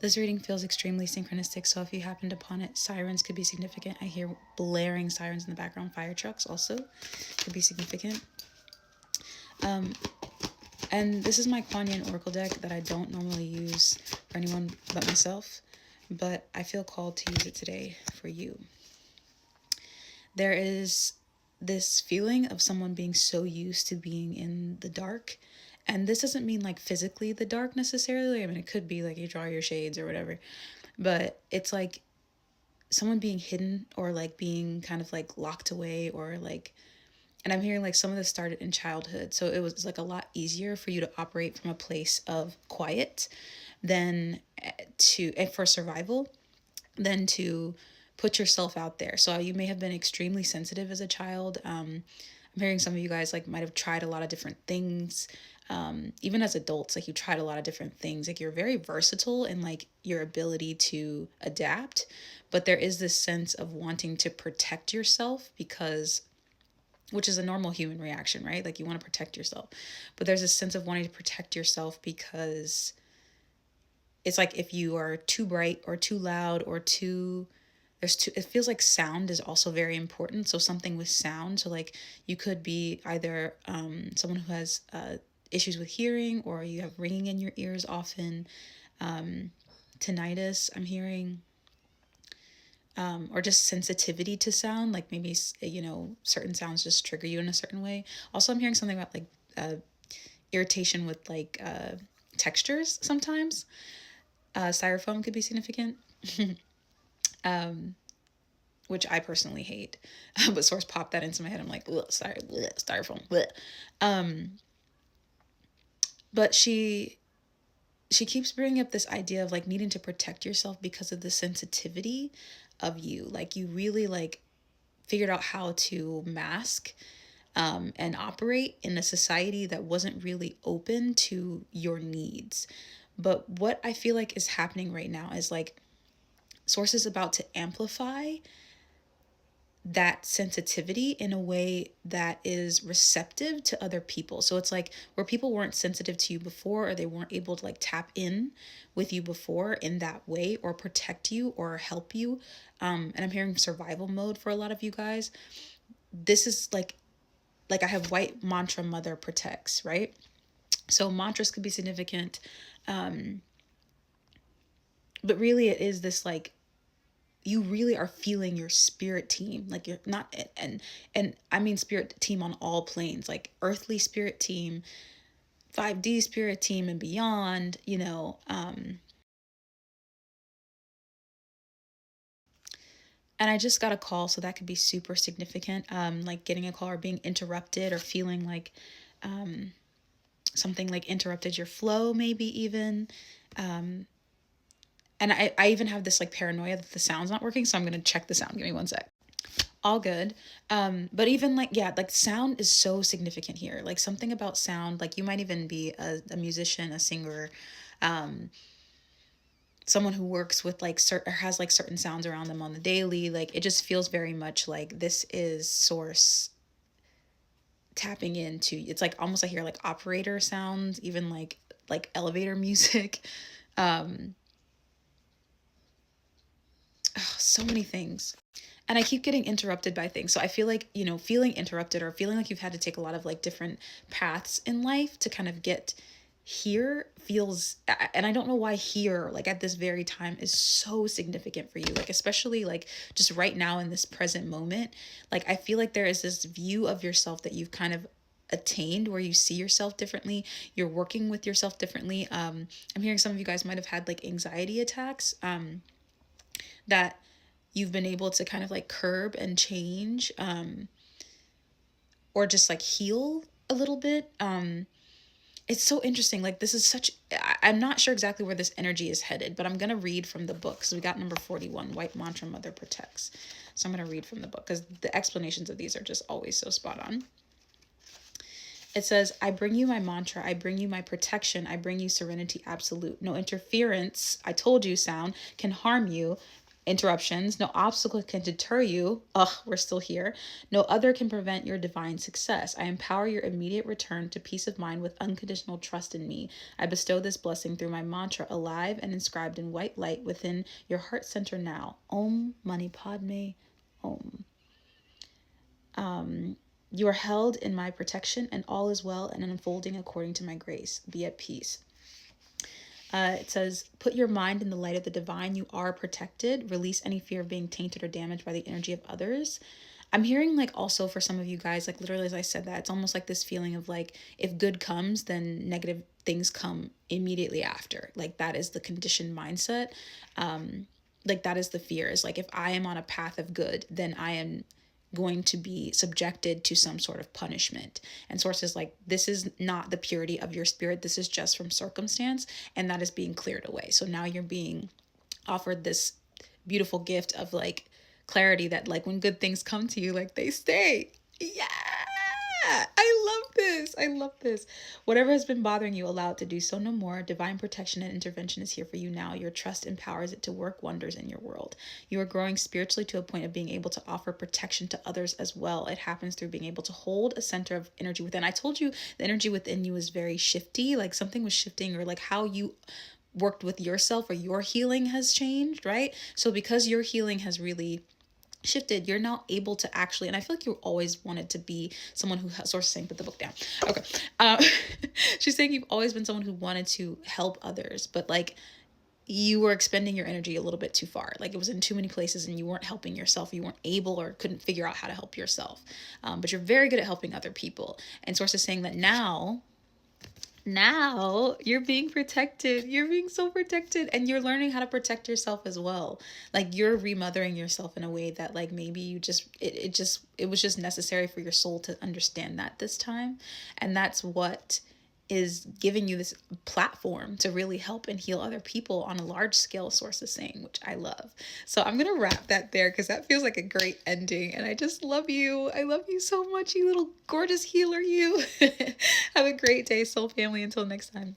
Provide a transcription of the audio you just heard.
This reading feels extremely synchronistic, so if you happened upon it, sirens could be significant. I hear blaring sirens in the background. Fire trucks also could be significant. And this is my Kuan Yin Oracle deck that I don't normally use for anyone but myself, but I feel called to use it today for you. There is this feeling of someone being so used to being in the dark. And this doesn't mean like physically the dark necessarily. I mean, it could be like you draw your shades or whatever, but it's like someone being hidden or like being kind of like locked away or like, and I'm hearing like some of this started in childhood. So it was like a lot easier for you to operate from a place of quiet than and for survival than to put yourself out there. So you may have been extremely sensitive as a child. I'm hearing some of you guys like might have tried a lot of different things. Even as adults, like you tried a lot of different things. Like you're very versatile in like your ability to adapt, but there is this sense of wanting to protect yourself because, which is a normal human reaction, right? Like you want to protect yourself, but there's this sense of wanting to protect yourself because it's like if you are too bright or too loud or too there's too, it feels like sound is also very important. So something with sound, so like you could be either someone who has issues with hearing, or you have ringing in your ears often, tinnitus I'm hearing, or just sensitivity to sound, like maybe certain sounds just trigger you in a certain way. Also I'm hearing something about like irritation with like textures sometimes. Styrofoam could be significant, which I personally hate. But Source popped that into my head. I'm like, sorry, styrofoam. But she keeps bringing up this idea of like needing to protect yourself because of the sensitivity of you. Like you really like figured out how to mask and operate in a society that wasn't really open to your needs. But what I feel like is happening right now is like Source is about to amplify that sensitivity in a way that is receptive to other people. So it's like where people weren't sensitive to you before, or they weren't able to like tap in with you before in that way, or protect you or help you. And I'm hearing survival mode for a lot of you guys. This is like I have white mantra mother protects, right? So mantras could be significant. But really it is this like you really are feeling your spirit team, like you're not, and I mean spirit team on all planes, like earthly spirit team, 5D spirit team and beyond, and I just got a call, so that could be super significant, like getting a call or being interrupted or feeling like something like interrupted your flow, maybe even. And I even have this like paranoia that the sound's not working, so I'm gonna check the sound. Give me one sec. All good. But even like, yeah, like sound is so significant here. Like something about sound, like you might even be a musician, a singer, someone who works with like certain, or has like certain sounds around them on the daily. Like it just feels very much like this is Source tapping into, it's like almost I hear like operator sounds, even like elevator music. Oh, so many things. And I keep getting interrupted by things. So I feel like, feeling interrupted or feeling like you've had to take a lot of like different paths in life to kind of get here feels, and I don't know why here, like at this very time, is so significant for you. Like, especially like just right now in this present moment, like I feel like there is this view of yourself that you've kind of attained where you see yourself differently, you're working with yourself differently. I'm hearing some of you guys might have had like anxiety attacks, that you've been able to kind of like curb and change, or just like heal a little bit. It's so interesting. Like this is such, I'm not sure exactly where this energy is headed, but I'm going to read from the book. So we got number 41, White Mantra Mother Protects. So I'm going to read from the book because the explanations of these are just always so spot on. It says, I bring you my mantra. I bring you my protection. I bring you serenity absolute. No interference, I told you, sound, can harm you. interruptions. No obstacle can deter you. Ugh, we're still here. No other can prevent your divine success. I empower your immediate return to peace of mind with unconditional trust in me. I bestow this blessing through my mantra, alive and inscribed in white light within your heart center now. Om Mani Padme Om. You are held in my protection, and all is well and unfolding according to my grace. Be at peace. It says, put your mind in the light of the divine. You are protected. Release any fear of being tainted or damaged by the energy of others. I'm hearing like also for some of you guys, like literally as I said that, it's almost like this feeling of like, if good comes, then negative things come immediately after. Like that is the conditioned mindset. Like that is the fear, is like, if I am on a path of good, then I am going to be subjected to some sort of punishment. And sources like, this is not the purity of your spirit. This is just from circumstance, and that is being cleared away. So now you're being offered this beautiful gift of like clarity, that like when good things come to you, like they stay. Yeah. I love this. I love this. Whatever has been bothering you, allow it to do so no more. Divine protection and intervention is here for you now. Your trust empowers it to work wonders in your world. You are growing spiritually to a point of being able to offer protection to others as well. It happens through being able to hold a center of energy within. I told you the energy within you is very shifty, like something was shifting, or like how you worked with yourself or your healing has changed, right? So because your healing has really shifted, you're now able to actually, and I feel like you always wanted to be someone who has, source saying, put the book down. Okay. She's saying you've always been someone who wanted to help others, but like you were expending your energy a little bit too far. Like it was in too many places and you weren't helping yourself. You weren't able or couldn't figure out how to help yourself. But you're very good at helping other people. And source is saying that now you're being protected. You're being so protected, and you're learning how to protect yourself as well. Like you're remothering yourself in a way that like maybe you just it was just necessary for your soul to understand that this time. And that's what is giving you this platform to really help and heal other people on a large scale, source is saying, which I love. So I'm going to wrap that there because that feels like a great ending. And I just love you. I love you so much, you little gorgeous healer, you. Have a great day, soul family. Until next time.